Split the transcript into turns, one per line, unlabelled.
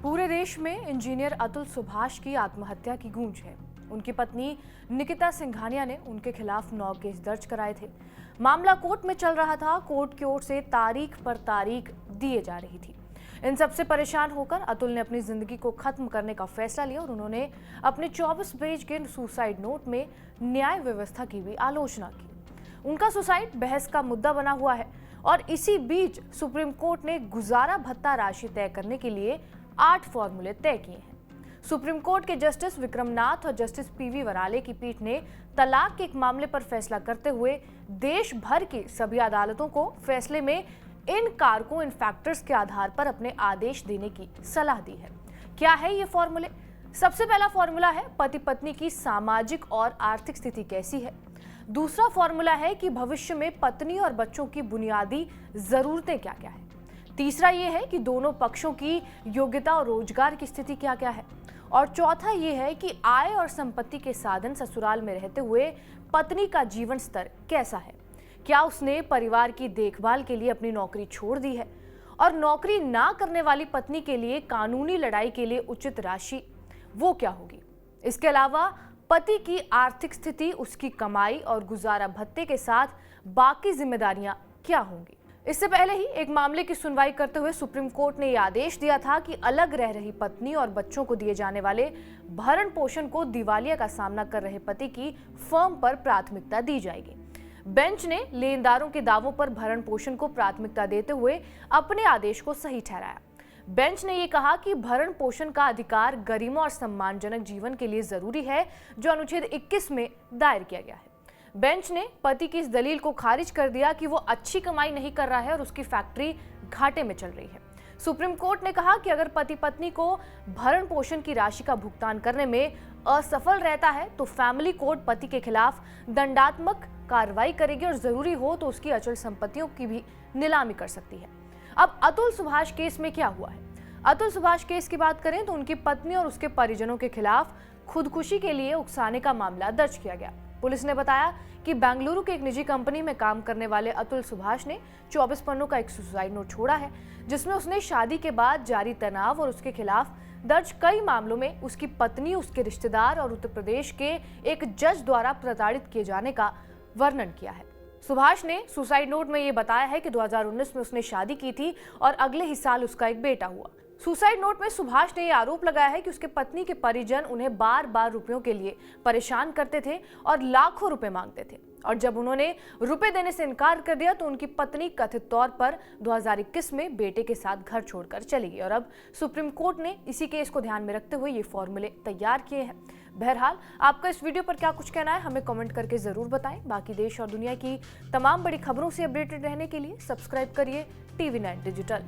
पूरे देश में इंजीनियर अतुल सुभाष की आत्महत्या की गूंज है। उनकी पत्नी निकिता सिंघानिया ने उनके खिलाफ 9 केस दर्ज कराए थे। मामला कोर्ट में चल रहा था। कोर्ट की ओर से तारीख पर तारीख दिए जा रही थी। इन सबसे परेशान होकर अतुल ने अपनी जिंदगी को खत्म करने का फैसला लिया और उन्होंने अपने 24 पेज के सुसाइड नोट में न्याय व्यवस्था की भी आलोचना की। उनका सुसाइड बहस का मुद्दा बना हुआ है और इसी बीच सुप्रीम कोर्ट ने गुजारा भत्ता राशि तय करने के लिए 8 फॉर्मूले तय किए हैं। सुप्रीम कोर्ट के जस्टिस विक्रमनाथ और जस्टिस पीवी वराले की पीठ ने तलाक के एक मामले पर फैसला करते हुए देश भर की सभी अदालतों को फैसले में इन कारकों, इन फैक्टर्स के आधार पर अपने आदेश देने की सलाह दी है। क्या है ये फॉर्मूले? सबसे पहला फॉर्मूला है पति पत्नी की सामाजिक और आर्थिक स्थिति कैसी है। दूसरा फॉर्मूला है कि भविष्य में पत्नी और बच्चों की बुनियादी जरूरतें क्या क्या है। तीसरा ये है कि दोनों पक्षों की योग्यता और रोजगार की स्थिति क्या क्या है। और चौथा ये है कि आय और संपत्ति के साधन ससुराल में रहते हुए पत्नी का जीवन स्तर कैसा है। क्या उसने परिवार की देखभाल के लिए अपनी नौकरी छोड़ दी है और नौकरी ना करने वाली पत्नी के लिए कानूनी लड़ाई के लिए उचित राशि वो क्या होगी। इसके अलावा पति की आर्थिक स्थिति, उसकी कमाई और गुजारा भत्ते के साथ बाकी जिम्मेदारियां क्या होंगी। इससे पहले ही एक मामले की सुनवाई करते हुए सुप्रीम कोर्ट ने यह आदेश दिया था कि अलग रह रही पत्नी और बच्चों को दिए जाने वाले भरण पोषण को दिवालिया का सामना कर रहे पति की फर्म पर प्राथमिकता दी जाएगी। बेंच ने लेनदारों के दावों पर भरण पोषण को प्राथमिकता देते हुए अपने आदेश को सही ठहराया। बेंच ने यह कहा कि भरण पोषण का अधिकार गरिमा और सम्मानजनक जीवन के लिए जरूरी है, जो अनुच्छेद 21 में दायर किया गया है। बेंच ने पति की इस दलील को खारिज कर दिया कि वो अच्छी कमाई नहीं कर रहा है और उसकी फैक्ट्री घाटे में चल रही है। सुप्रीम कोर्ट ने कहा कि अगर पति पत्नी को भरण पोषण की राशि का भुगतान करने में असफल रहता है तो फैमिली कोर्ट पति के खिलाफ दंडात्मक कार्रवाई करेगी और जरूरी हो तो उसकी अचल संपत्तियों की भी नीलामी कर सकती है। अब अतुल सुभाष केस में क्या हुआ है? अतुल सुभाष केस की बात करें तो उनकी पत्नी और उसके परिजनों के खिलाफ खुदकुशी के लिए उकसाने का मामला दर्ज किया गया। पुलिस ने बताया कि बेंगलुरु के एक निजी कंपनी में काम करने वाले अतुल सुभाष ने 24 पन्नों का एक सुसाइड नोट छोड़ा है, जिसमें उसने शादी के बाद जारी तनाव और उसके खिलाफ दर्ज कई मामलों में उसकी पत्नी, उसके रिश्तेदार और उत्तर प्रदेश के एक जज द्वारा प्रताड़ित किए जाने का वर्णन किया है। सुभाष ने सुसाइड नोट में ये बताया है कि 2019 में उसने शादी की थी और अगले ही साल उसका एक बेटा हुआ। सुसाइड नोट में सुभाष ने यह आरोप लगाया है कि उसके पत्नी के परिजन उन्हें बार बार रुपयों के लिए परेशान करते थे और लाखों रुपए मांगते थे, और जब उन्होंने रुपए देने से इनकार कर दिया तो उनकी पत्नी कथित तौर पर 2021 में बेटे के साथ घर छोड़कर चली गई। और अब सुप्रीम कोर्ट ने इसी केस को ध्यान में रखते हुए ये फॉर्मूले तैयार किए हैं। बहरहाल, आपका इस वीडियो पर क्या कुछ कहना है हमें कमेंट करके जरूर बताएं। बाकी देश और दुनिया की तमाम बड़ी खबरों से अपडेटेड रहने के लिए सब्सक्राइब करिए TV9 डिजिटल।